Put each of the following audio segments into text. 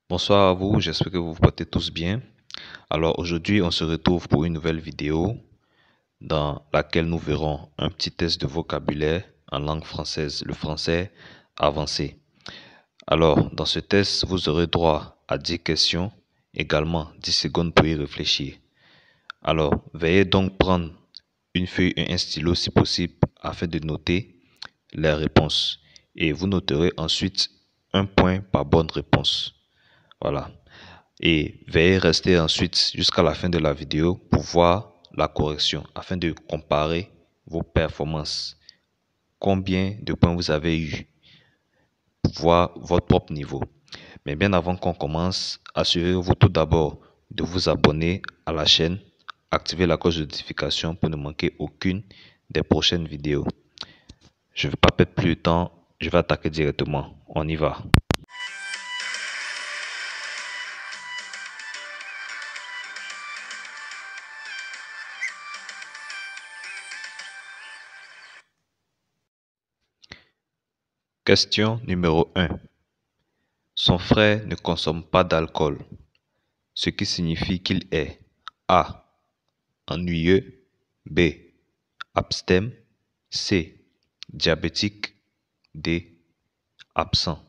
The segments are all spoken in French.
Bonsoir à vous, j'espère que vous vous portez tous bien. Alors aujourd'hui, on se retrouve pour une nouvelle vidéo dans laquelle nous verrons un petit test de vocabulaire en langue française, le français avancé. Alors, dans ce test, vous aurez droit à 10 questions, également 10 secondes pour y réfléchir. Alors, veuillez donc prendre une feuille et un stylo si possible afin de noter les réponses. Et vous noterez ensuite un point par bonne réponse. Voilà. Et veuillez rester ensuite jusqu'à la fin de la vidéo pour voir la correction afin de comparer vos performances. Combien de points vous avez eu pour voir votre propre niveau. Mais bien avant qu'on commence, assurez-vous tout d'abord de vous abonner à la chaîne, activer la cloche de notification pour ne manquer aucune des prochaines vidéos. Je ne vais pas perdre plus de temps, je vais attaquer directement. On y va. Question numéro 1. Son frère ne consomme pas d'alcool, ce qui signifie qu'il est A. Ennuyeux, B. Abstème, C. Diabétique, D. Absent.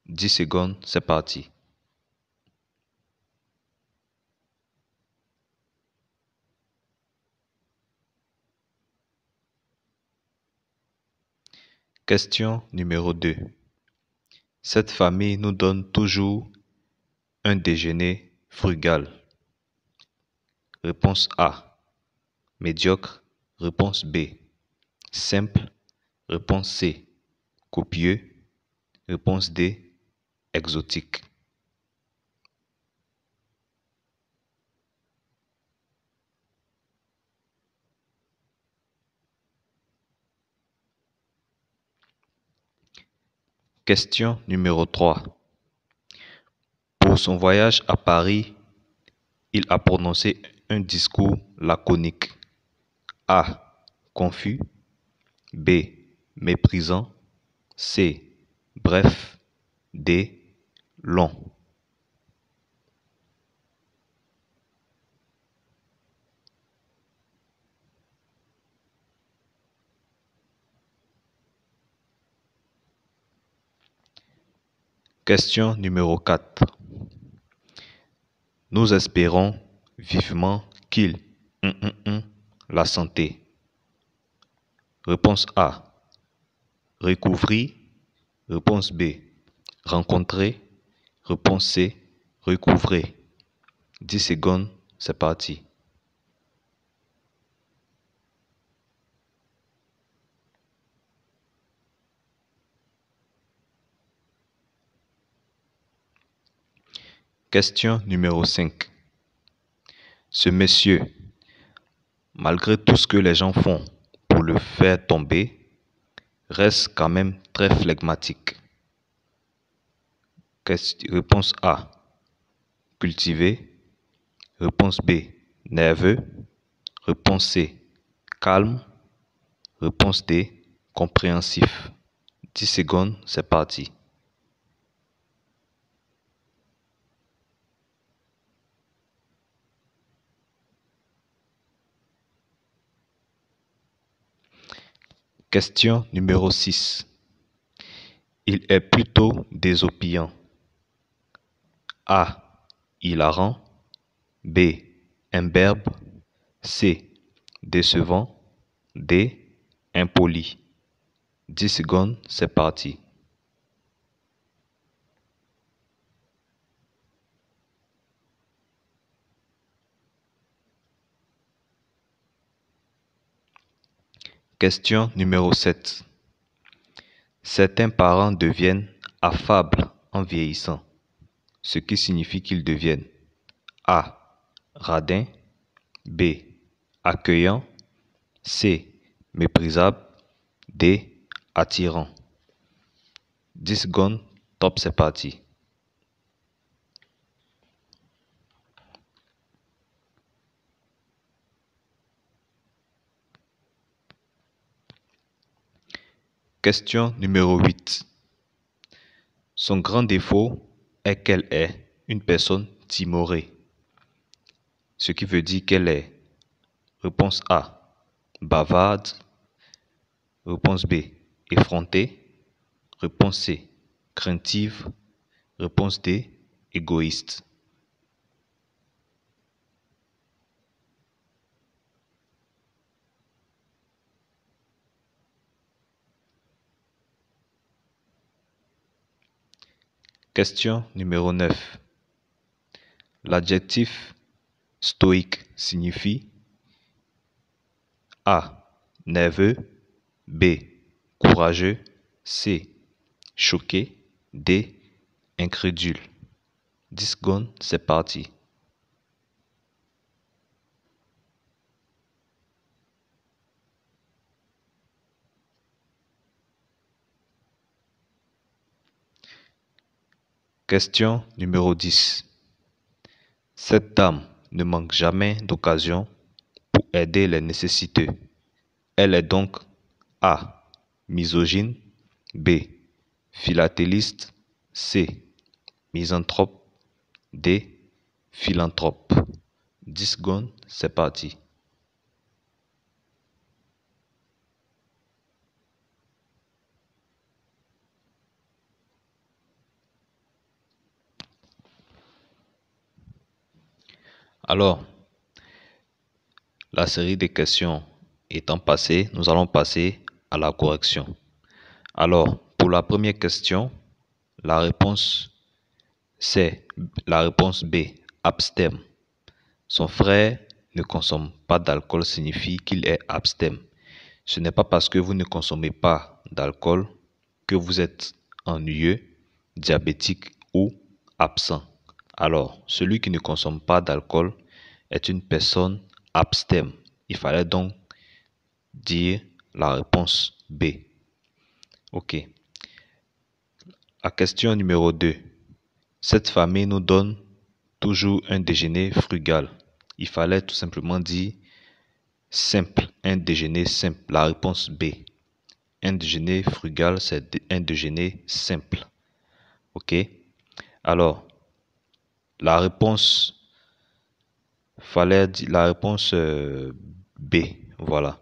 10 secondes, c'est parti. Question numéro 2. Cette famille nous donne toujours un déjeuner frugal. Réponse A. Médiocre. Réponse B. Simple. Réponse C. Copieux. Réponse D. Exotique. Question numéro 3. Pour son voyage à Paris, il a prononcé un discours laconique. A. Confus. B. Méprisant. C. Bref. D. Long. Question numéro 4. Nous espérons vivement qu'il la santé. Réponse A. Recouvrir. Réponse B. Rencontrer. Réponse C. Recouvrer. 10 secondes, c'est parti. Question numéro 5. Ce monsieur, malgré tout ce que les gens font pour le faire tomber, reste quand même très flegmatique. Réponse A. Cultivé. Réponse B. Nerveux. Réponse C. Calme. Réponse D. Compréhensif. 10 secondes, c'est parti. Question numéro 6. Il est plutôt désopiant. A. Hilarant. B. Imberbe. C. Décevant. D. Impoli. 10 secondes, c'est parti. Question numéro 7. Certains parents deviennent affables en vieillissant, ce qui signifie qu'ils deviennent A. Radin. B. Accueillant. C. Méprisable. D. Attirant. 10 secondes, top, c'est parti. Question numéro 8. Son grand défaut est qu'elle est une personne timorée, ce qui veut dire qu'elle est, réponse A, bavarde, réponse B, effrontée, réponse C, craintive, réponse D, égoïste. Question numéro 9. L'adjectif stoïque signifie A, nerveux, B, courageux, C, choqué, D, incrédule. 10 secondes, c'est parti. Question numéro 10. Cette dame ne manque jamais d'occasion pour aider les nécessiteux. Elle est donc A, misogyne, B, philatéliste, C, misanthrope, D, philanthrope. 10 secondes, c'est parti. Alors, la série des questions étant passée, nous allons passer à la correction. Alors, pour la première question, la réponse c'est la réponse B, abstème. Son frère ne consomme pas d'alcool signifie qu'il est abstème. Ce n'est pas parce que vous ne consommez pas d'alcool que vous êtes ennuyeux, diabétique ou absent. Alors, celui qui ne consomme pas d'alcool est une personne abstème. Il fallait donc dire la réponse B. Ok. La question numéro 2. Cette famille nous donne toujours un déjeuner frugal. Il fallait tout simplement dire simple, un déjeuner simple. La réponse B. Un déjeuner frugal, c'est un déjeuner simple. Ok? Alors, la réponse, fallait dire la réponse B. Voilà.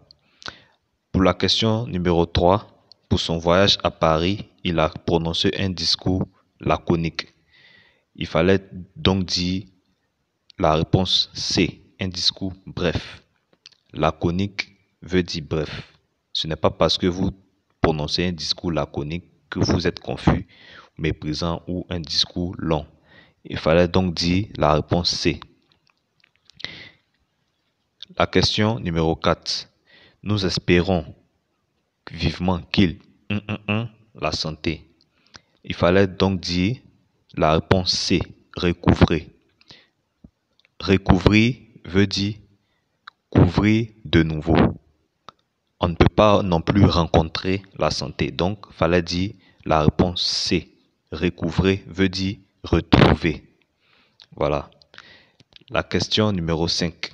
Pour la question numéro 3, pour son voyage à Paris, il a prononcé un discours laconique. Il fallait donc dire la réponse C, un discours bref. Laconique veut dire bref. Ce n'est pas parce que vous prononcez un discours laconique que vous êtes confus, méprisant ou un discours long. Il fallait donc dire la réponse C. La question numéro 4. Nous espérons vivement qu'il la santé. Il fallait donc dire la réponse C, recouvrer. Recouvrir veut dire couvrir de nouveau. On ne peut pas non plus rencontrer la santé. Donc, il fallait dire la réponse C. Recouvrer veut dire retrouver. Voilà. La question numéro 5.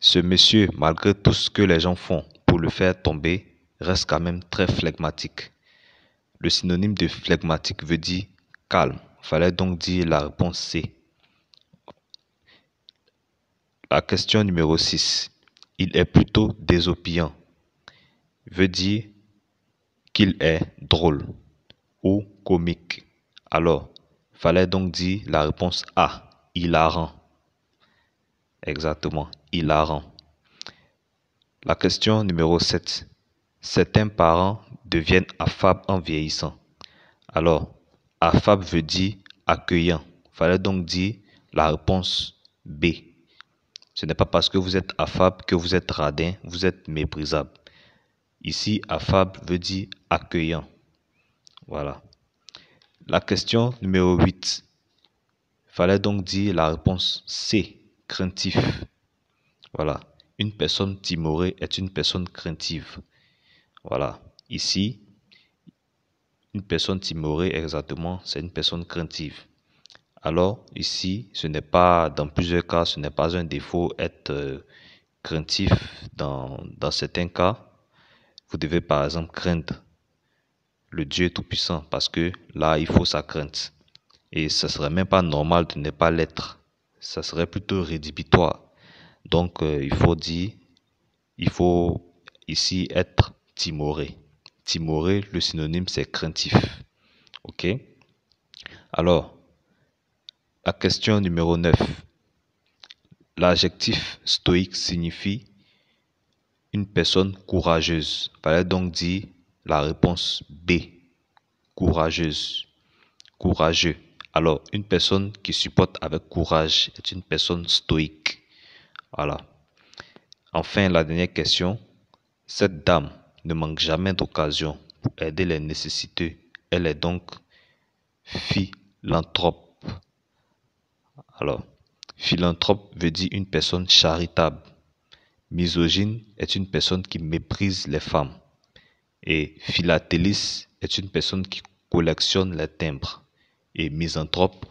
Ce monsieur, malgré tout ce que les gens font pour le faire tomber, reste quand même très flegmatique. Le synonyme de flegmatique veut dire calme. Il fallait donc dire la réponse C. La question numéro 6. Il est plutôt désopiant. Veut dire qu'il est drôle ou comique. Alors, fallait donc dire la réponse A, hilarant. Exactement, hilarant. La question numéro 7. Certains parents deviennent affables en vieillissant. Alors, affable veut dire accueillant. Fallait donc dire la réponse B. Ce n'est pas parce que vous êtes affable que vous êtes radin, vous êtes méprisable. Ici, affable veut dire accueillant. Voilà. La question numéro 8. Fallait donc dire la réponse C, craintif. Voilà. Une personne timorée est une personne craintive. Voilà. Ici, une personne timorée, exactement, c'est une personne craintive. Alors, ici, ce n'est pas, dans plusieurs cas, ce n'est pas un défaut être craintif. Dans certains cas, vous devez par exemple craindre le Dieu Tout-Puissant parce que là, il faut sa crainte. Et ça serait même pas normal de ne pas l'être. Ça serait plutôt rédhibitoire. Donc, il faut ici être timoré. Timoré, le synonyme, c'est craintif. OK? Alors, la question numéro 9. L'adjectif stoïque signifie une personne courageuse. Fallait donc dire la réponse B. Courageuse. Courageux. Alors, une personne qui supporte avec courage est une personne stoïque. Voilà. Enfin, la dernière question. Cette dame ne manque jamais d'occasion pour aider les nécessiteux. Elle est donc philanthrope. Alors, philanthrope veut dire une personne charitable. Misogyne est une personne qui méprise les femmes. Et philatéliste est une personne qui collectionne les timbres. Et misanthrope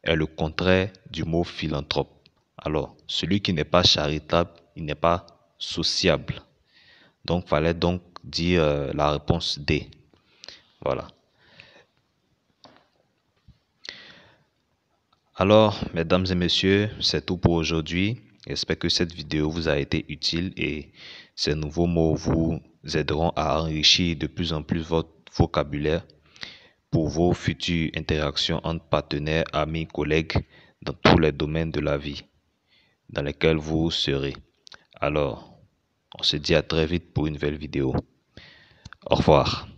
est le contraire du mot philanthrope. Alors, celui qui n'est pas charitable, il n'est pas sociable. Donc, fallait donc dire la réponse D. Voilà. Alors, mesdames et messieurs, c'est tout pour aujourd'hui. J'espère que cette vidéo vous a été utile et ces nouveaux mots vous aideront à enrichir de plus en plus votre vocabulaire pour vos futures interactions entre partenaires, amis, collègues dans tous les domaines de la vie dans lesquels vous serez. Alors, on se dit à très vite pour une nouvelle vidéo. Au revoir.